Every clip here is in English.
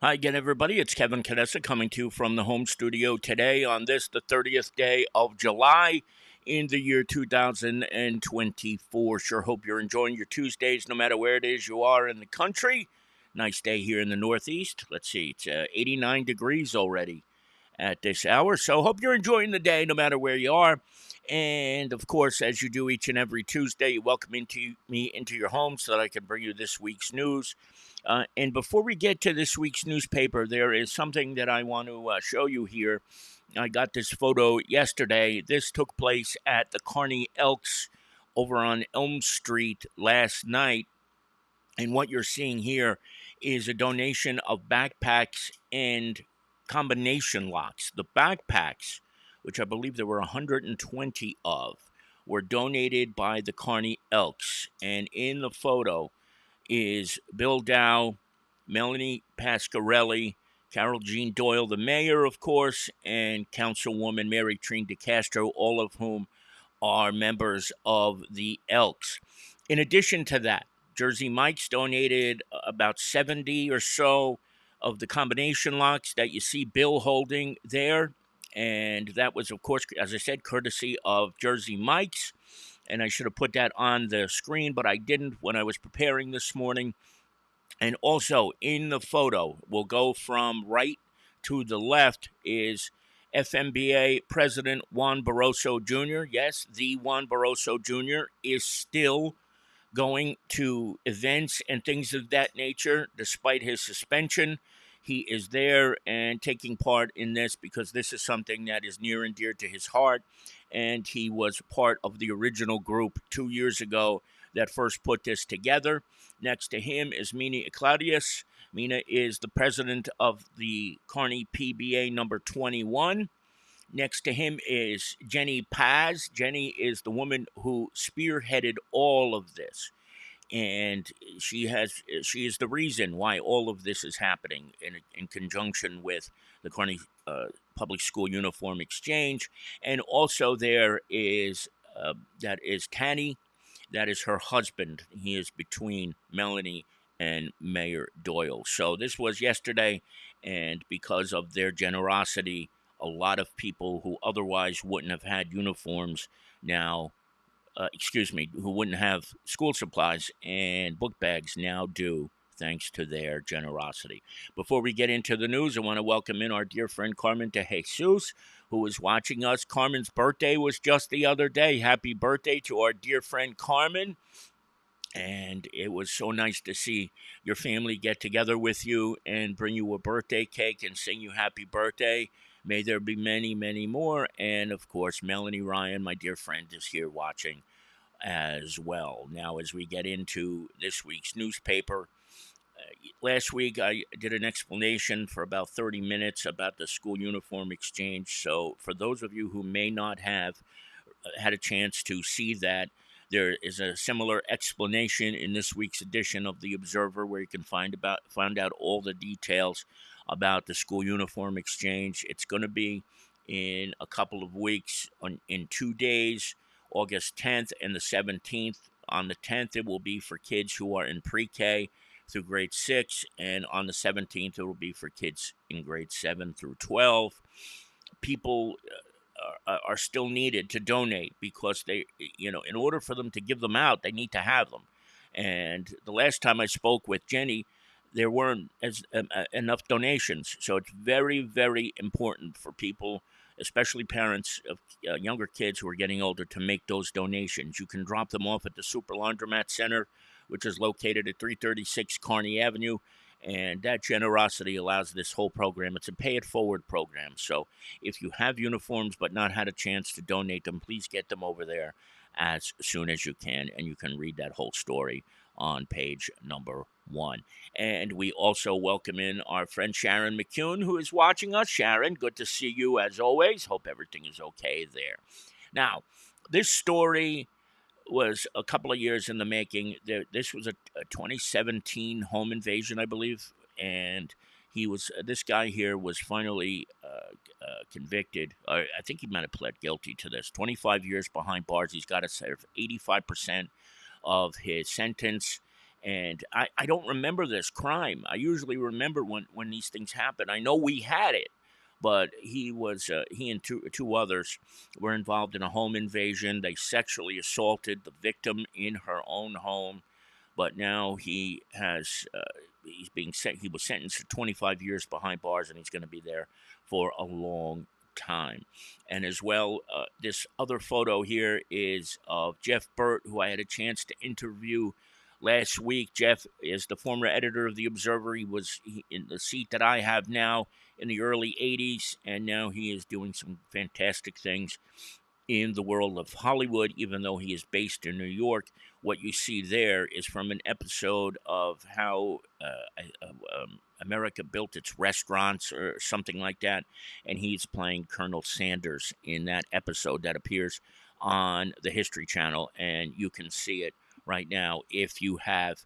Hi again, everybody. It's Kevin Canessa coming to you from the home studio today on this, the 30th day of July in the year 2024. Sure hope you're enjoying your Tuesdays no matter where it is you are in the country. Nice day here in the Northeast. Let's see, it's 89 degrees already at this hour. So hope you're enjoying the day no matter where you are. And of course, as you do each and every Tuesday, you welcome me into your home so that I can bring you this week's news. And before we get to this week's newspaper, there is something that I want to show you here. I got this photo yesterday. This took place at the Kearney Elks over on Elm Street last night. And what you're seeing here is a donation of backpacks and combination locks. The backpacks, which I believe there were 120 of, were donated by the Kearney Elks. And in the photo is Bill Dow, Melanie Pasquarelli, Carol Jean Doyle, the mayor, of course, and Councilwoman Mary Trine DeCastro, all of whom are members of the Elks. In addition to that, Jersey Mike's donated about 70 or so of the combination locks that you see Bill holding there. And that was, of course, as I said, courtesy of Jersey Mike's. And I should have put that on the screen, but I didn't when I was preparing this morning. And also in the photo, we'll go from right to the left, is FMBA President Juan Barroso Jr. Yes, the Juan Barroso Jr. is still going to events and things of that nature despite his suspension. He is there and taking part in this because this is something that is near and dear to his heart. And he was part of the original group 2 years ago that first put this together. Next to him is Mina Claudius. Mina is the president of the Kearney PBA number 21. Next to him is Jenny Paz. Jenny is the woman who spearheaded all of this. And she is the reason why all of this is happening in conjunction with the Kearney Public School Uniform Exchange. And also there is that is Tanny. That is her husband. He is between Melanie and Mayor Doyle. So this was yesterday, and because of their generosity, a lot of people who otherwise wouldn't have had uniforms now, who wouldn't have school supplies and book bags now do, thanks to their generosity. Before we get into the news, I want to welcome in our dear friend Carmen De Jesus, who is watching us. Carmen's birthday was just the other day. Happy birthday to our dear friend Carmen. And it was so nice to see your family get together with you and bring you a birthday cake and sing you happy birthday. May there be many, many more. And of course, Melanie Ryan, my dear friend, is here watching as well. Now, as we get into this week's newspaper, last week I did an explanation for about 30 minutes about the school uniform exchange. So, for those of you who may not have had a chance to see that, there is a similar explanation in this week's edition of the Observer, where you can find out all the details about the school uniform exchange. It's going to be in a couple of weeks, in 2 days, August 10th and the 17th. On the 10th, it will be for kids who are in pre-K through grade 6, and on the 17th, it will be for kids in grade 7 through 12. People are still needed to donate because in order for them to give them out, they need to have them. And the last time I spoke with Jenny, there weren't enough donations. So it's very, very important for people, especially parents of younger kids who are getting older, to make those donations. You can drop them off at the Super Laundromat Center, which is located at 336 Kearney Avenue. And that generosity allows this whole program. It's a pay it forward program. So if you have uniforms but not had a chance to donate them, please get them over there as soon as you can. And you can read that whole story on page number 1. And we also welcome in our friend Sharon McCune, who is watching us. Sharon, good to see you as always. Hope everything is okay there. Now, this story was a couple of years in the making. This was a 2017 home invasion, I believe, and this guy here was finally convicted. I think he might have pled guilty to this. 25 years behind bars. He's got to serve 85% of his sentence, And I don't remember this crime. I usually remember when these things happen. I know we had it, but he and two others were involved in a home invasion. They sexually assaulted the victim in her own home, but now he was sentenced to 25 years behind bars, and he's going to be there for a long time. And as well, this other photo here is of Jeff Burt, who I had a chance to interview last week. Jeff is the former editor of The Observer. He was in the seat that I have now in the early 80s, and now he is doing some fantastic things in the world of Hollywood, even though he is based in New York. What you see there is from an episode of how America built its restaurants or something like that, and he's playing Colonel Sanders in that episode that appears on the History Channel, and you can see it right now if you have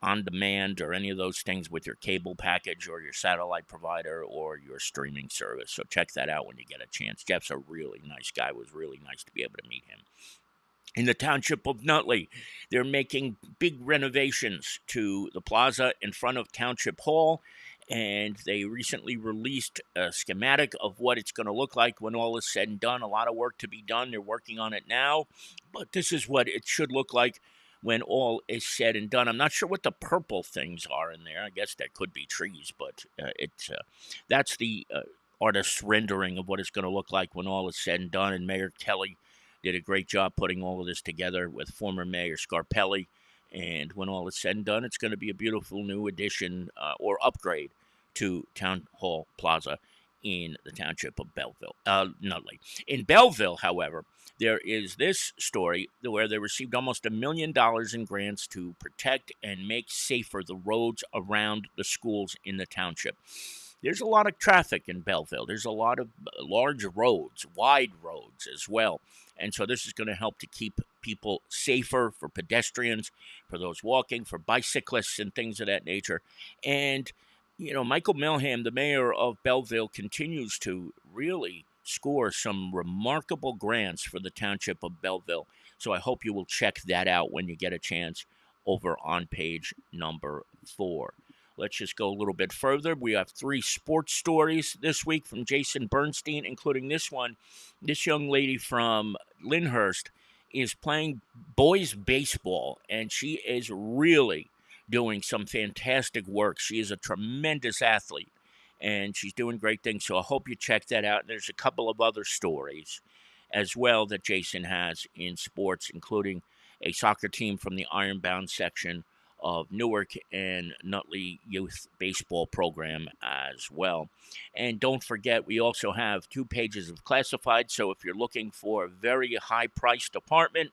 on demand or any of those things with your cable package or your satellite provider or your streaming service. So check that out when you get a chance. Jeff's a really nice guy. It was really nice to be able to meet him. In the township of Nutley, they're making big renovations to the plaza in front of Township Hall, and they recently released a schematic of what it's going to look like when all is said and done. A lot of work to be done. They're working on it now, but this is what it should look like when all is said and done. I'm not sure what the purple things are in there. I guess that could be trees, but that's the artist's rendering of what it's going to look like when all is said and done. And Mayor Kelly did a great job putting all of this together with former Mayor Scarpelli. And when all is said and done, it's going to be a beautiful new addition or upgrade to Town Hall Plaza in the township of Nutley. In Belleville, however, there is this story where they received almost $1 million in grants to protect and make safer the roads around the schools in the township. There's a lot of traffic in Belleville. There's a lot of large roads, wide roads as well. And so this is going to help to keep people safer for pedestrians, for those walking, for bicyclists and things of that nature. And, Michael Milham, the mayor of Belleville, continues to really score some remarkable grants for the township of Belleville. So I hope you will check that out when you get a chance over on page number 4. Let's just go a little bit further. We have 3 sports stories this week from Jason Bernstein, including this one. This young lady from Lyndhurst is playing boys baseball, and she is really doing some fantastic work. She is a tremendous athlete, and she's doing great things. So I hope you check that out. There's a couple of other stories as well that Jason has in sports, including a soccer team from the Ironbound section of Newark and Nutley Youth Baseball Program as well. And don't forget, we also have 2 pages of classified. So if you're looking for a very high-priced apartment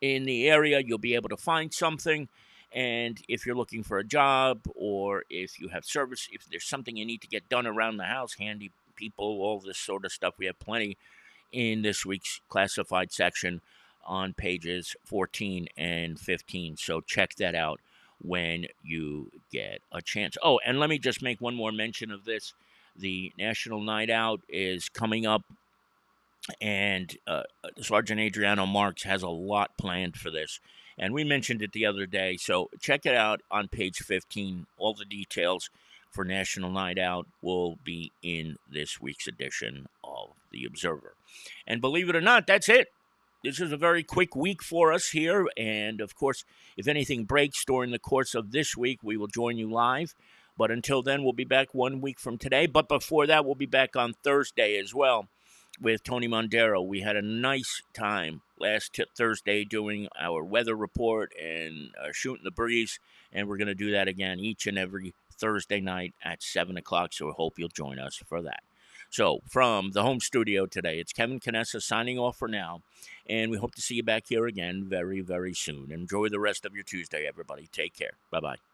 in the area, you'll be able to find something. And if you're looking for a job, or if you have service, if there's something you need to get done around the house, handy people, all this sort of stuff, we have plenty in this week's classified section on pages 14 and 15. So check that out when you get a chance. Oh, and let me just make one more mention of this. The National Night Out is coming up, and Sergeant Adriano Marks has a lot planned for this. And we mentioned it the other day, so check it out on page 15. All the details for National Night Out will be in this week's edition of The Observer. And believe it or not, that's it. This is a very quick week for us here, and of course, if anything breaks during the course of this week, we will join you live. But until then, we'll be back 1 week from today. But before that, we'll be back on Thursday as well with Tony Mondero. We had a nice time last Thursday doing our weather report and shooting the breeze, and we're going to do that again each and every Thursday night at 7 o'clock, so I hope you'll join us for that. So, from the home studio today, it's Kevin Canessa signing off for now, and we hope to see you back here again very, very soon. Enjoy the rest of your Tuesday, everybody. Take care. Bye-bye.